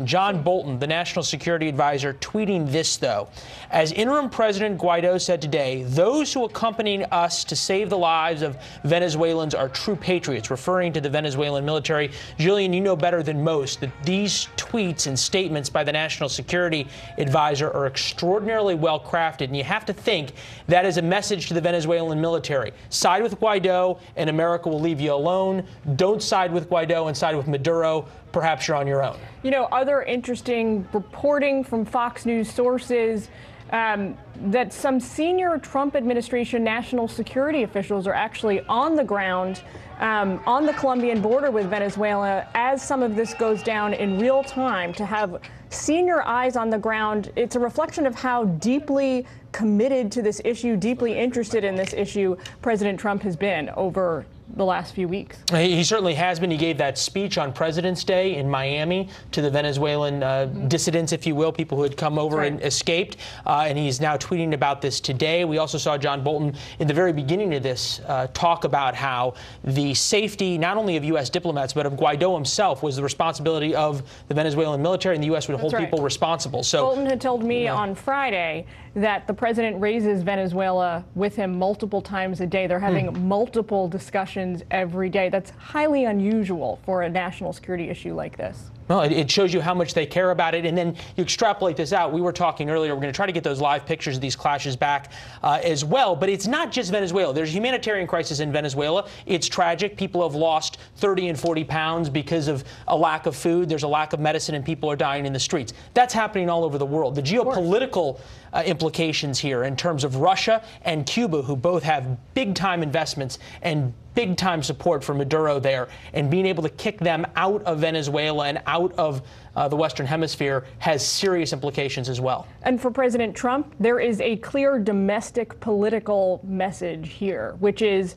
John Bolton, the national security advisor, tweeting this, though. As interim President Guaido said today, those who accompany us to save the lives of Venezuelans are true patriots, referring to the Venezuelan military. Julian, you know better than most that these tweets and statements by the national security advisor are extraordinarily well crafted, and you have to think that is a message to the Venezuelan military. Side with Guaido, and America will leave you alone. Don't side with Guaido and side with Maduro. Perhaps you're on your own. You know, other interesting reporting from Fox News sources that some senior Trump administration national security officials are actually on the ground on the Colombian border with Venezuela as some of this goes down in real time. To have senior eyes on the ground, it's a reflection of how deeply committed to this issue, deeply interested in this issue President Trump has been over the last few weeks. He certainly has been. He gave that speech on President's Day in Miami to the Venezuelan dissidents, if you will, people who had come over and escaped. And he's now tweeting about this today. We also saw John Bolton in the very beginning of this talk about how the safety not only of U.S. diplomats, but of Guaido himself was the responsibility of the Venezuelan military, and the U.S. would hold people responsible. So Bolton had told me on Friday that the president raises Venezuela with him multiple times a day. They're having multiple discussions every day. That's highly unusual for a national security issue like this. Well, it shows you how much they care about it. And then you extrapolate this out. We were talking earlier, we're going to try to get those live pictures of these clashes back as well. But it's not just Venezuela. There's a humanitarian crisis in Venezuela. It's tragic. People have lost 30 and 40 pounds because of a lack of food. There's a lack of medicine, and people are dying in the streets. That's happening all over the world. The geopolitical implications here in terms of Russia and Cuba, who both have big-time investments and big-time support for Maduro there, and being able to kick them out of Venezuela and out of the Western Hemisphere has serious implications as well. And for President Trump, there is a clear domestic political message here, which is,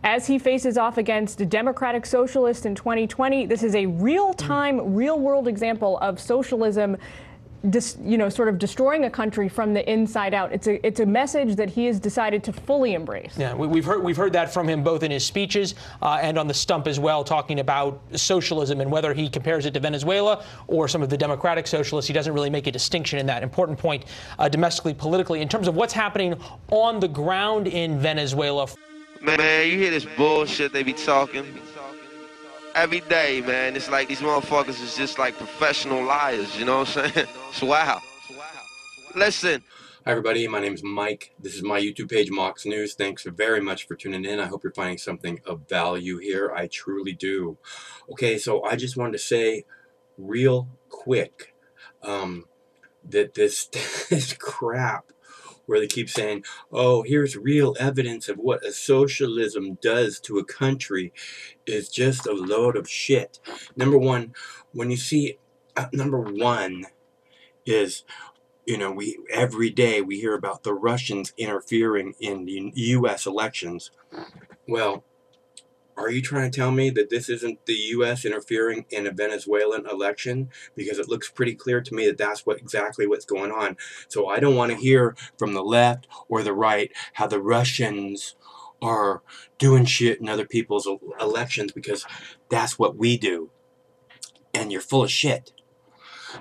as he faces off against a democratic socialist in 2020, this is a real-time, real-world example of socialism sort of destroying a country from the inside out. It's a message that he has decided to fully embrace. Yeah, we've heard that from him both in his speeches and on the stump as well, talking about socialism and whether he compares it to Venezuela or some of the democratic socialists. He doesn't really make a distinction in that important point domestically, politically. In terms of what's happening on the ground in Venezuela. Man, you hear this bullshit they be talking every day, man. It's like these motherfuckers is just like professional liars, you know what I'm saying? It's wow. Listen. Hi everybody, my name is Mike. This is my YouTube page, Mox News. Thanks very much for tuning in. I hope you're finding something of value here. I truly do. Okay, so I just wanted to say real quick that this crap where they keep saying, oh, here's real evidence of what a socialism does to a country is just a load of shit. Number one, when you see, number one is, you know, every day we hear about the Russians interfering in the U.S. elections. Well, are you trying to tell me that this isn't the U.S. interfering in a Venezuelan election? Because it looks pretty clear to me that that's exactly what's going on. So I don't want to hear from the left or the right how the Russians are doing shit in other people's elections, because that's what we do. And you're full of shit.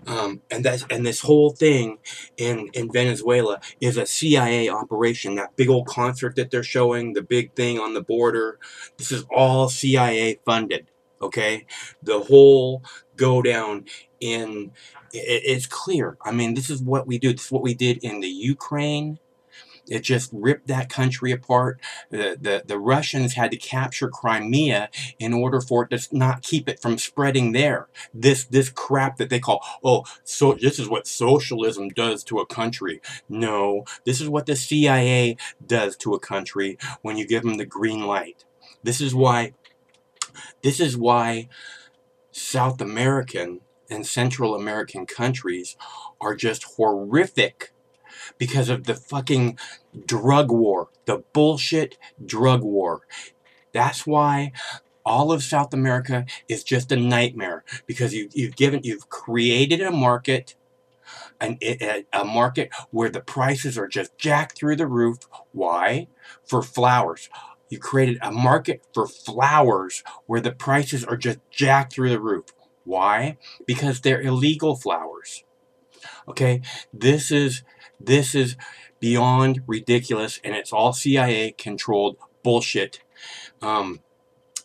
And this whole thing in Venezuela is a CIA operation. That big old concert that they're showing, the big thing on the border, this is all CIA funded, okay? The whole go down it's clear. I mean, this is what we do. This is what we did in the Ukraine. It just ripped that country apart. The Russians had to capture Crimea in order for it to not keep it from spreading there. This crap that they call, oh, so this is what socialism does to a country. No, this is what the CIA does to a country when you give them the green light. This is why South American and Central American countries are just horrific, because of the fucking drug war, the bullshit drug war. That's why all of South America is just a nightmare, because you've created a market, a market where the prices are just jacked through the roof. Why? For flowers. You created a market for flowers where the prices are just jacked through the roof. Why? Because they're illegal flowers. Okay, this is beyond ridiculous, and it's all CIA controlled bullshit.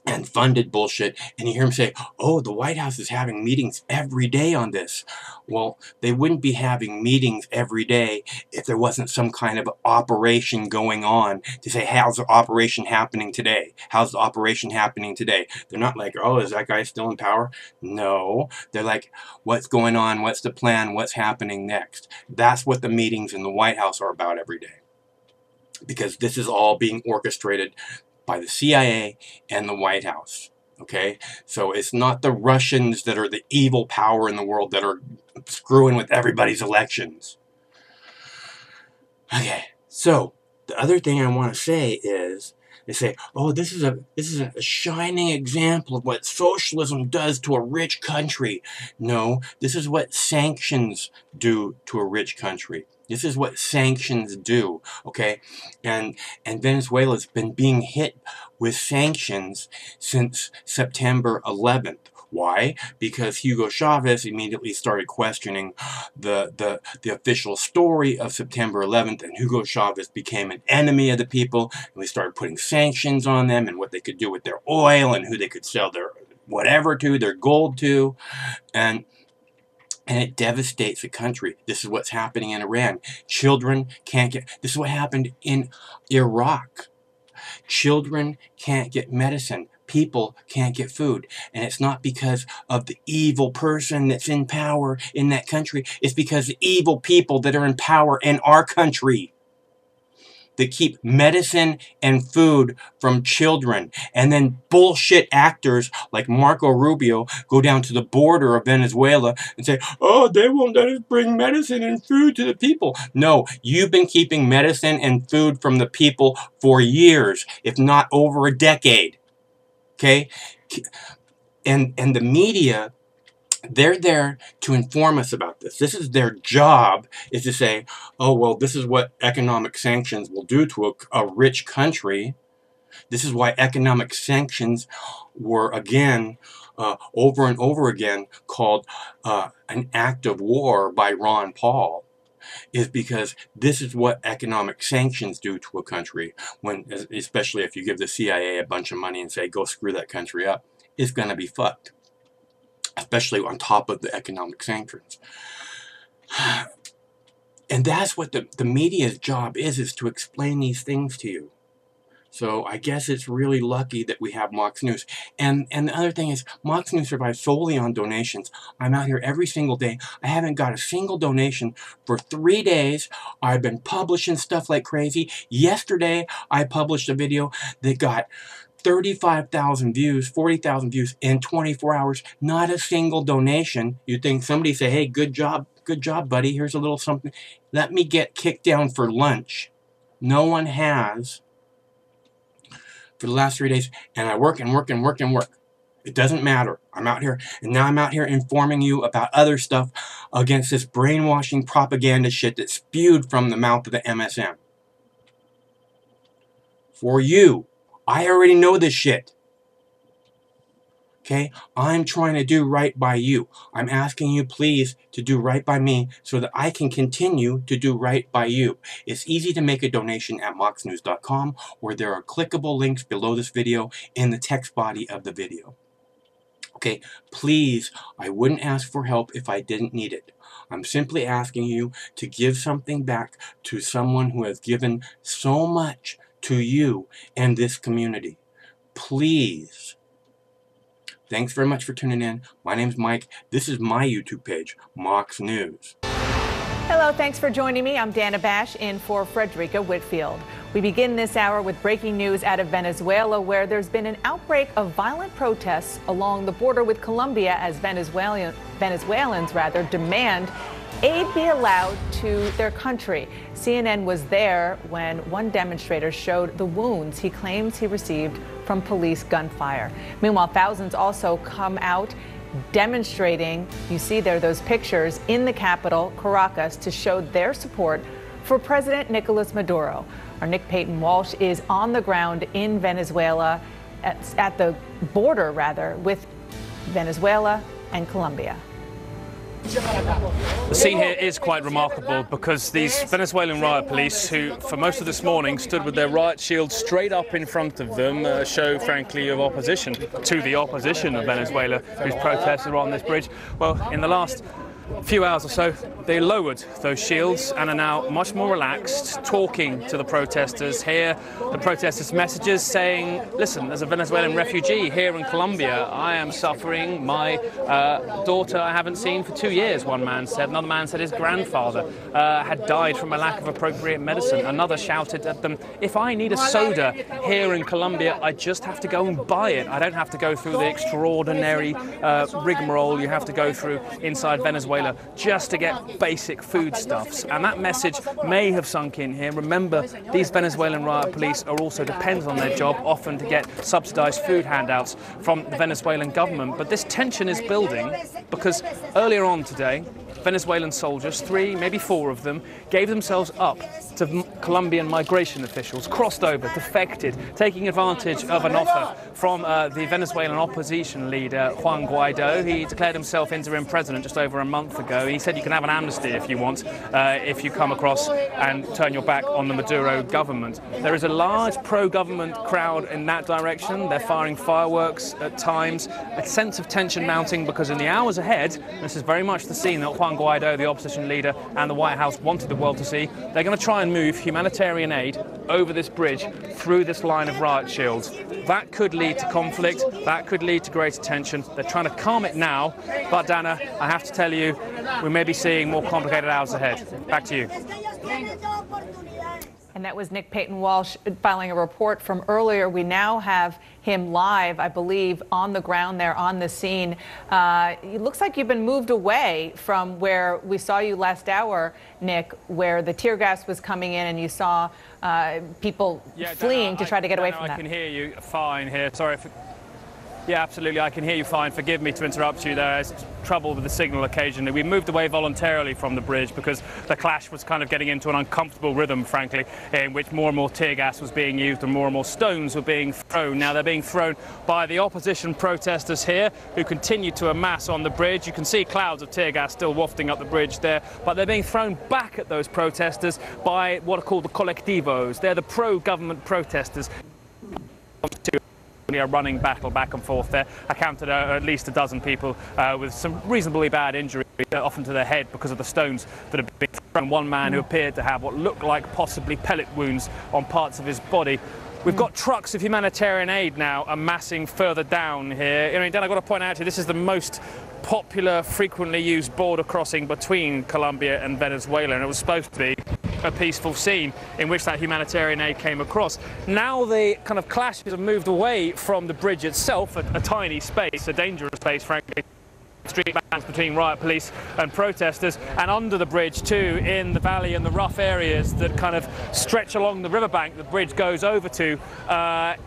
And funded bullshit, and you hear him say, oh, the White House is having meetings every day on this. Well, they wouldn't be having meetings every day if there wasn't some kind of operation going on to say, how's the operation happening today? How's the operation happening today? They're not like, oh, is that guy still in power? No. They're like, what's going on? What's the plan? What's happening next? That's what the meetings in the White House are about every day. Because this is all being orchestrated by the CIA and the White House, okay? So it's not the Russians that are the evil power in the world that are screwing with everybody's elections. Okay, so the other thing I want to say is, they say, oh, this is a shining example of what socialism does to a rich country. No, this is what sanctions do to a rich country. This is what sanctions do, okay? And Venezuela's been being hit with sanctions since September 11th. Why? Because Hugo Chavez immediately started questioning the official story of September 11th, and Hugo Chavez became an enemy of the people, and we started putting sanctions on them and what they could do with their oil and who they could sell their whatever to, their gold to, and it devastates the country. This is what's happening in Iran. Children can't get... This is what happened in Iraq. Children can't get medicine. People can't get food. And it's not because of the evil person that's in power in that country. It's because the evil people that are in power in our country that keep medicine and food from children. And then bullshit actors like Marco Rubio go down to the border of Venezuela and say, oh, they won't let us bring medicine and food to the people. No, you've been keeping medicine and food from the people for years, if not over a decade. Okay? And the media, they're there to inform us about this. This is their job, is to say, oh, well, this is what economic sanctions will do to a rich country. This is why economic sanctions were, again, over and over again, called an act of war by Ron Paul, is because this is what economic sanctions do to a country, when, especially if you give the CIA a bunch of money and say, go screw that country up, it's going to be fucked. Especially on top of the economic sanctions. And that's what the media's job is to explain these things to you. So I guess it's really lucky that we have Mox News. And the other thing is, Mox News survives solely on donations. I'm out here every single day. I haven't got a single donation for 3 days. I've been publishing stuff like crazy. Yesterday, I published a video that got 35,000 views, 40,000 views in 24 hours. Not a single donation. You'd think somebody say, hey, good job, buddy. Here's a little something. Let me get kicked down for lunch. No one has for the last 3 days. And I work and work and work and work. It doesn't matter. I'm out here. And now I'm out here informing you about other stuff against this brainwashing propaganda shit that's spewed from the mouth of the MSM. For you. I already know this shit. Okay? I'm trying to do right by you. I'm asking you, please, to do right by me so that I can continue to do right by you. It's easy to make a donation at moxnews.com, or there are clickable links below this video in the text body of the video. Okay? Please, I wouldn't ask for help if I didn't need it. I'm simply asking you to give something back to someone who has given so much to you and this community. Please. Thanks very much for tuning in. My name's Mike. This is my YouTube page, Mox News. Hello, thanks for joining me. I'm Dana Bash in for Frederica Whitfield. We begin this hour with breaking news out of Venezuela, where there's been an outbreak of violent protests along the border with Colombia as Venezuelans demand aid be allowed to their country. CNN was there when one demonstrator showed the wounds he claims he received from police gunfire. Meanwhile, thousands also come out demonstrating. You see there those pictures in the capital, Caracas, to show their support for President Nicolas Maduro. Our Nick Payton Walsh is on the ground in Venezuela, at the border, rather, with Venezuela and Colombia. The scene here is quite remarkable because these Venezuelan riot police, who for most of this morning stood with their riot shields straight up in front of them, show frankly of opposition to the opposition of Venezuela, whose protests are on this bridge. Well, in the last few hours or so, they lowered those shields and are now much more relaxed, talking to the protesters. Here, the protesters' messages saying, listen, as a Venezuelan refugee here in Colombia, I am suffering. My daughter I haven't seen for 2 years, one man said. Another man said his grandfather had died from a lack of appropriate medicine. Another shouted at them, if I need a soda here in Colombia, I just have to go and buy it. I don't have to go through the extraordinary rigmarole you have to go through inside Venezuela just to get basic foodstuffs. And that message may have sunk in here. Remember, these Venezuelan riot police are also dependent on their job, often to get subsidized food handouts from the Venezuelan government. But this tension is building because earlier on today, Venezuelan soldiers, 3, maybe 4 of them, gave themselves up to Colombian migration officials, crossed over, defected, taking advantage of an offer from the Venezuelan opposition leader, Juan Guaido. He declared himself interim president just over a month ago. He said you can have an amnesty if you want, if you come across and turn your back on the Maduro government. There is a large pro-government crowd in that direction. They're firing fireworks at times, a sense of tension mounting because in the hours ahead, this is very much the scene that Juan Guaido, the opposition leader, and the White House wanted the world to see. They're going to try and move humanitarian aid over this bridge through this line of riot shields. That could lead to conflict, that could lead to greater tension. They're trying to calm it now, but Dana, I have to tell you, we may be seeing more complicated hours ahead. Back to you. And that was Nick Peyton Walsh filing a report from earlier. We now have him live, I believe, on the ground there on the scene. It looks like you've been moved away from where we saw you last hour, Nick, where the tear gas was coming in and you saw people fleeing to try to get away from that. I can hear you fine here. Sorry. Yeah, absolutely. I can hear you fine. Forgive me to interrupt you. There's trouble with the signal occasionally. We moved away voluntarily from the bridge because the clash was kind of getting into an uncomfortable rhythm, frankly, in which more and more tear gas was being used and more stones were being thrown. Now they're being thrown by the opposition protesters here who continue to amass on the bridge. You can see clouds of tear gas still wafting up the bridge there, but they're being thrown back at those protesters by what are called the colectivos. They're the pro-government protesters. A running battle back and forth there. I counted at least a dozen people with some reasonably bad injuries, often to their head because of the stones that have been thrown. One man who appeared to have what looked like possibly pellet wounds on parts of his body. We've got trucks of humanitarian aid now amassing further down here. I mean, Dan, I've got to point out to you, this is the most popular, frequently used border crossing between Colombia and Venezuela, and it was supposed to be a peaceful scene in which that humanitarian aid came across. Now the kind of clashes have moved away from the bridge itself, a tiny space, a dangerous space, frankly. Street battles between riot police and protesters, and under the bridge too, in the valley and the rough areas that kind of stretch along the riverbank the bridge goes over to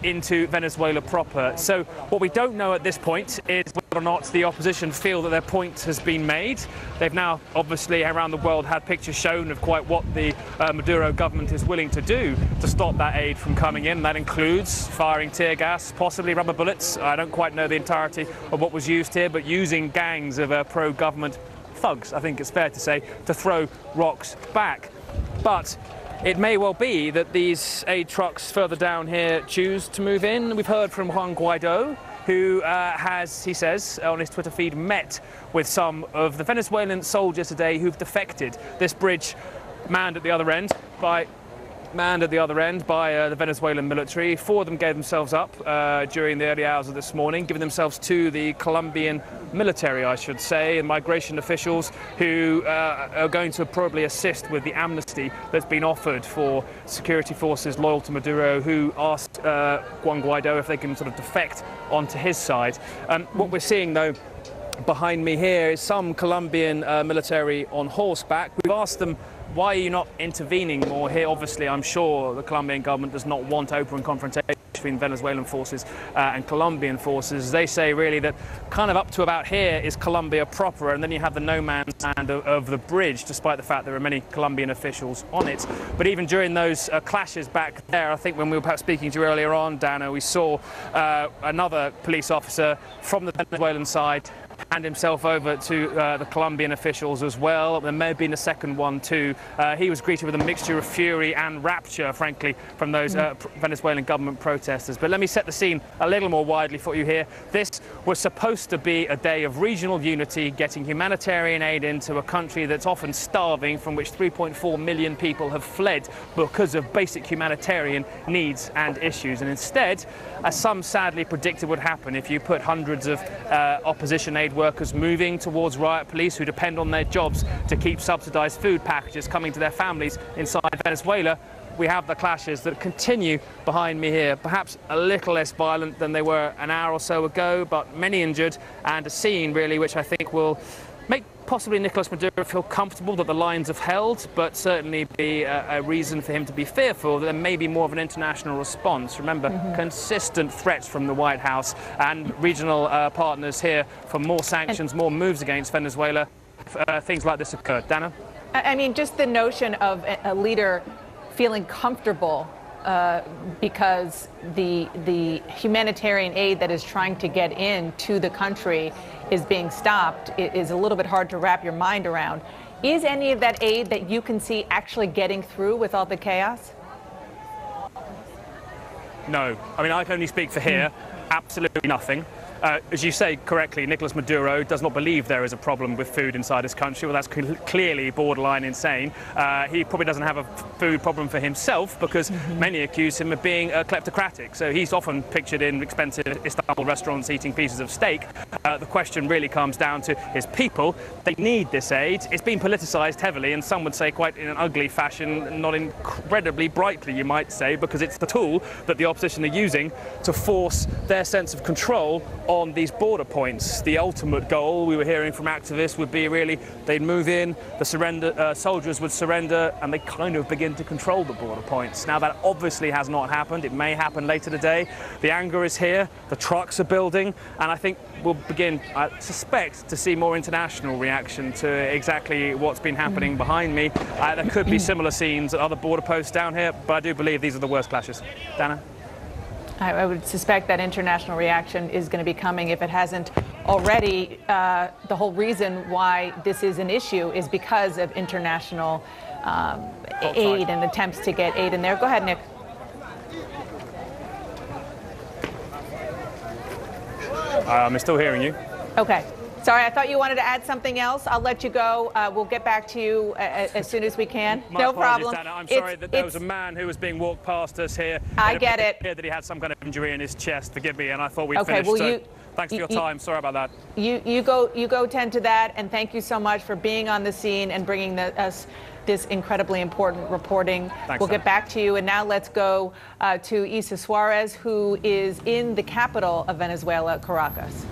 into Venezuela proper. So what we don't know at this point is whether or not the opposition feel that their point has been made. They've now obviously around the world had pictures shown of quite what the Maduro government is willing to do to stop that aid from coming in. That includes firing tear gas, possibly rubber bullets. I don't quite know the entirety of what was used here, but using gangs of pro-government thugs, I think it's fair to say, to throw rocks back. But it may well be that these aid trucks further down here choose to move in. We've heard from Juan Guaido, who has, he says, on his Twitter feed, met with some of the Venezuelan soldiers today who've defected. This bridge manned at the other end by the Venezuelan military. 4 of them gave themselves up during the early hours of this morning, giving themselves to the Colombian military, I should say, and migration officials who are going to probably assist with the amnesty that's been offered for security forces loyal to Maduro, who asked Juan Guaido if they can sort of defect onto his side. What we're seeing, though, behind me here is some Colombian military on horseback. We've asked them, why are you not intervening more here? Obviously, I'm sure the Colombian government does not want open confrontation between Venezuelan forces and Colombian forces. They say really that kind of up to about here is Colombia proper, and then you have the no man's land of the bridge, despite the fact there are many Colombian officials on it. But even during those clashes back there, I think when we were perhaps speaking to you earlier on, Dana, we saw another police officer from the Venezuelan side hand himself over to the Colombian officials as well. There may have been a second one too. He was greeted with a mixture of fury and rapture, frankly, from those Venezuelan government protesters. But let me set the scene a little more widely for you here. This was supposed to be a day of regional unity, getting humanitarian aid into a country that's often starving, from which 3.4 million people have fled because of basic humanitarian needs and issues. And instead, as some sadly predicted would happen if you put hundreds of opposition aid workers moving towards riot police who depend on their jobs to keep subsidized food packages coming to their families inside Venezuela, we have the clashes that continue behind me here, perhaps a little less violent than they were an hour or so ago, but many injured, and a scene really which I think will make possibly Nicolas Maduro feel comfortable that the lines have held, but certainly be a reason for him to be fearful that there may be more of an international response. Remember, consistent threats from the White House and regional partners here for more sanctions, more moves against Venezuela. Things like this occurred. Dana? I mean, just the notion of a leader feeling comfortable because the humanitarian aid that is trying to get into the country is being stopped is a little bit hard to wrap your mind around. Is any of that aid that you can see actually getting through with all the chaos? No. I mean, I can only speak for here. Absolutely nothing. As you say correctly, Nicolas Maduro does not believe there is a problem with food inside his country. Well, that's clearly borderline insane. He probably doesn't have a food problem for himself because many accuse him of being kleptocratic. So he's often pictured in expensive Istanbul restaurants eating pieces of steak. The question really comes down to his people. They need this aid. It's been politicized heavily, and some would say quite in an ugly fashion, not incredibly brightly, you might say, because it's the tool that the opposition are using to force their sense of control on these border points. The ultimate goal, we were hearing from activists, would be really they'd move in, the soldiers would surrender, and they kind of begin to control the border points. Now that obviously has not happened. It may happen later today. The anger is here, the trucks are building, and I think we'll begin, I suspect, to see more international reaction to exactly what's been happening behind me. There could be similar scenes at other border posts down here, but I do believe these are the worst clashes. Dana? I would suspect that international reaction is going to be coming if it hasn't already. The whole reason why this is an issue is because of international aid and attempts to get aid in there. Go ahead, Nick. I'm still hearing you. Okay. Sorry, I thought you wanted to add something else. I'll let you go. We'll get back to you as soon as we can. No problem. Dana. I'm sorry that there was a man who was being walked past us here. I get it. That he had some kind of injury in his chest. Forgive me, and I thought we'd finished. Well, so thanks for your time. Sorry about that. You go tend to that, and thank you so much for being on the scene and bringing us this incredibly important reporting. Thanks, we'll get back to you, and now let's go to Isa Suarez, who is in the capital of Venezuela, Caracas.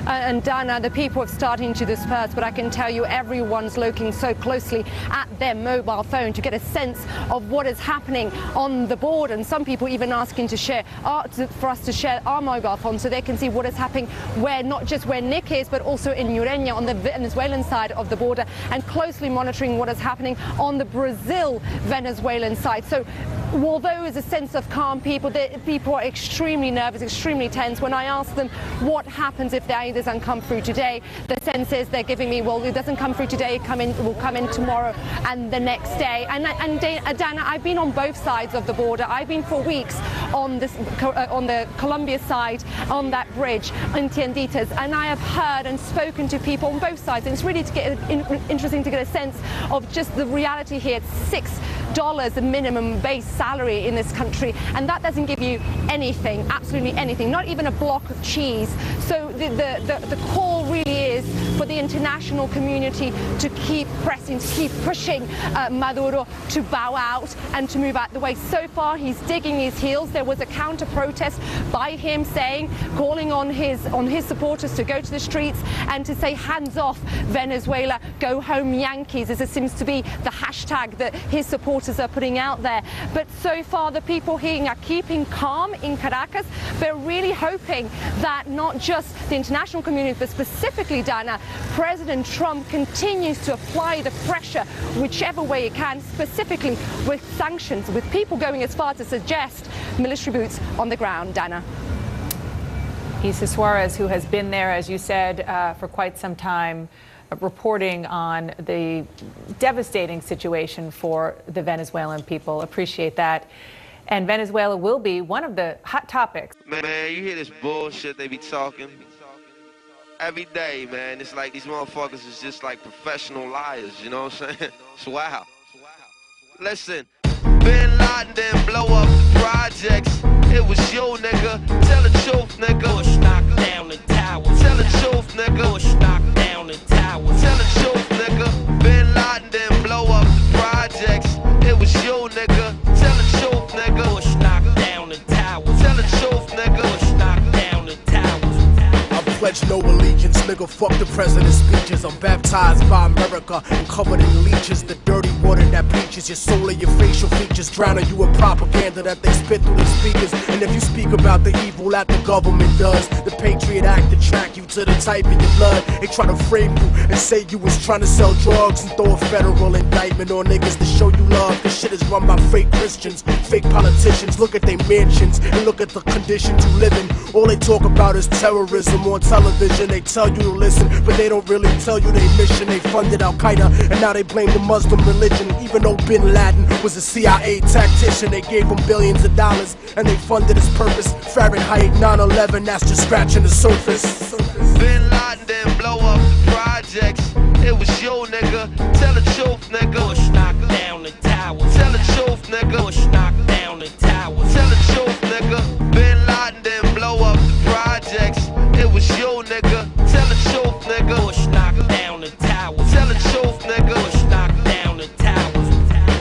And Dana, the people are starting to disperse, but I can tell you everyone's looking so closely at their mobile phone to get a sense of what is happening on the board, and some people even asking to share for us to share our mobile phone so they can see what is happening not just where Nick is, but also in Ureña on the Venezuelan side of the border, and closely monitoring what is happening on the Brazil-Venezuelan side. So although there's a sense of calm, people are extremely nervous, extremely tense. When I ask them what happens if the aid doesn't come through today, the sense is they're giving me, well, it doesn't come through today, it will come in tomorrow and the next day. And Dana, I've been on both sides of the border. I've been for weeks on the Colombia side, on that bridge in Tienditas, and I have heard and spoken to people on both sides, and it's really interesting to get a sense of just the reality here. It's $6 the minimum base salary in this country, and that doesn't give you anything, absolutely anything, not even a block of cheese. So the call really is for the international community to keep pressing, to keep pushing Maduro to bow out and to move out the way. So far, he's digging his heels. There was a counter-protest by him calling on his supporters to go to the streets and to say, hands off Venezuela, go home Yankees, as it seems to be the hashtag that his supporters are putting out there. But so far, the people here are keeping calm in Caracas. They're really hoping that not just the international community, but specifically, Dana, President Trump continues to apply the pressure whichever way it can, specifically with sanctions, with people going as far to suggest military boots on the ground. Dana. Issa Suarez, who has been there, as you said, for quite some time, reporting on the devastating situation for the Venezuelan people. Appreciate that. And Venezuela will be one of the hot topics. Man, you hear this bullshit they be talking every day, man. It's like these motherfuckers is just like professional liars, you know what I'm saying? It's wow. Listen, Bin Laden didn't blow up the projects. It was you, nigga. Tell the truth, nigga. Bush knocked down the towers. Tell the truth, nigga. Bush knocked down the towers. Tell the truth, nigga. Bin Laden didn't blow up the projects. It was you, nigga. Tell the truth, nigga. Bush knocked down the towers. Tell the truth, nigga. Bush knocked down the towers. I pledge no allegiance, nigga, fuck the president's speeches. I'm baptized by America and covered in leeches. The dirty water that bleaches your soul and your facial features, drowning you in propaganda that they spit through the speakers. And if you speak about the evil that the government does, the Patriot Act to track you to the type of your blood. They try to frame you and say you was trying to sell drugs and throw a federal indictment on niggas to show you love. This shit is run by fake Christians, fake politicians. Look at their mansions and look at the conditions you live in. All they talk about is terrorism on television. They tell you to listen, but they don't really tell you their mission. They funded Al-Qaeda and now they blame the Muslim religion. Even though Bin Laden was a CIA tactician, they gave him billions of dollars and they funded his purpose. Fahrenheit 9/11, that's just scratching the surface. Bin Laden didn't blow up the projects. It was you, nigga. Tell the truth, nigga. Bush knocked down the towers. Tell the truth, nigga. Bush knocked down the towers. Tell the truth, nigga. Bin Laden didn't blow up the projects. It was you, nigga. Tell the truth, nigga. Bush knocked down the towers. Tell the truth, nigga. Bush knocked down the towers.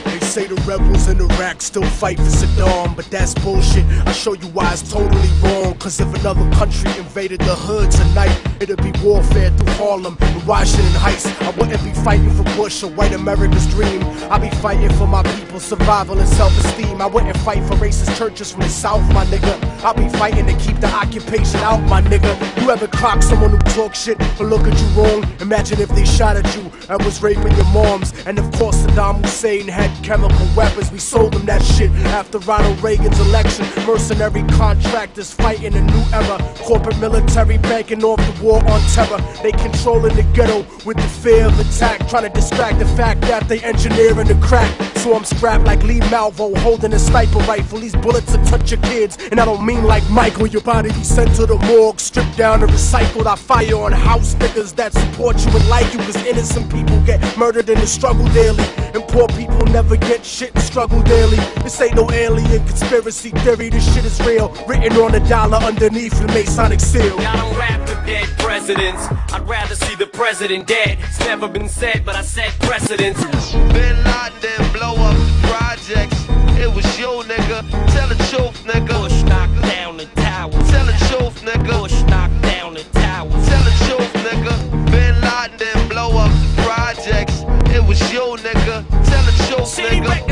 They say the rebels in Iraq still fight for Saddam, but that's bullshit. I'll show you why it's totally wrong. Cause if another country invaded the hood tonight, it'd be warfare through Harlem and Washington Heights. I wouldn't be fighting for Bush or white America's dream. I'd be fighting for my people's survival and self-esteem. I wouldn't fight for racist churches from the South, my nigga. I'd be fighting to keep the occupation out, my nigga. You ever clock someone who talk shit or look at you wrong? Imagine if they shot at you and was raping your moms. And of course Saddam Hussein had chemical weapons. We sold them that shit after Ronald Reagan's election. Mercenary contractors fighting a new era. Corporate military banking off the war on terror. They controlling the ghetto with the fear of attack, trying to distract the fact that they engineering the crack. So I'm strapped like Lee Malvo, holding a sniper rifle. These bullets will touch your kids, and I don't mean like Michael. Your body be sent to the morgue, stripped down and recycled. I fire on house niggas that support you and like you, cause innocent people get murdered in the struggle daily, and poor people never get shit and struggle daily. This ain't no alien conspiracy theory, this shit is real, written on a dollar underneath the Masonic seal. I don't rap with dead presidents, I'd rather see the president dead. It's never been said, but I set precedents. Bin Laden didn't blow up the projects. It was you, nigga. Tell the truth, nigga. Bush knocked down the towers. Tell the truth, nigga. Bush knocked down the towers. Tell the truth, nigga. Bin Laden didn't blow up the projects. It was you, nigga. Tell the truth, nigga.